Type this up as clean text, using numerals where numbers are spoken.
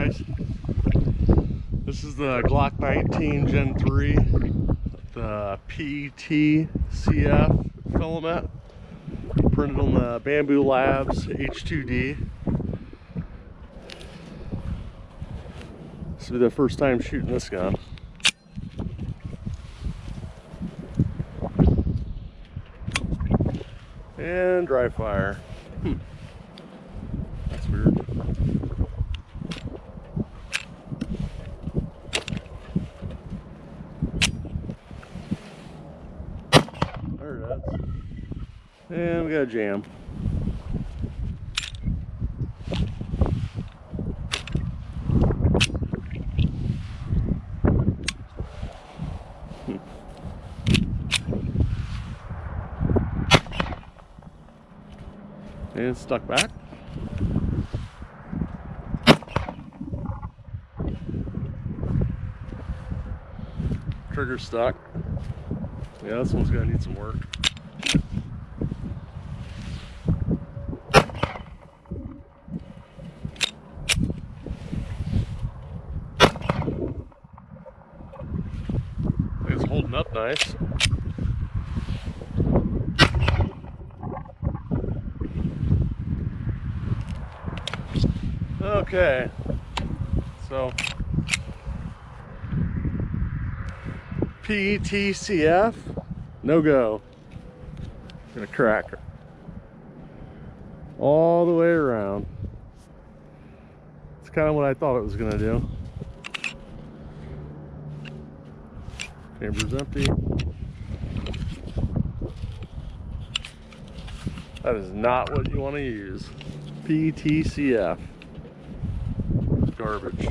guys. This is the Glock 19 Gen 3, the PA12-CF filament, printed on the Bamboo Labs H2D. This will be the first time shooting this gun. And dry fire. That's weird. There it is. And we got a jam. And it's stuck back. Trigger stuck. Yeah, this one's gonna need some work. It's holding up nice. Okay, so PA12-CF, no go. Gonna crack her all the way around. It's kind of what I thought it was gonna do. Chamber's empty. That is not what you want to use. PA12-CF. Garbage.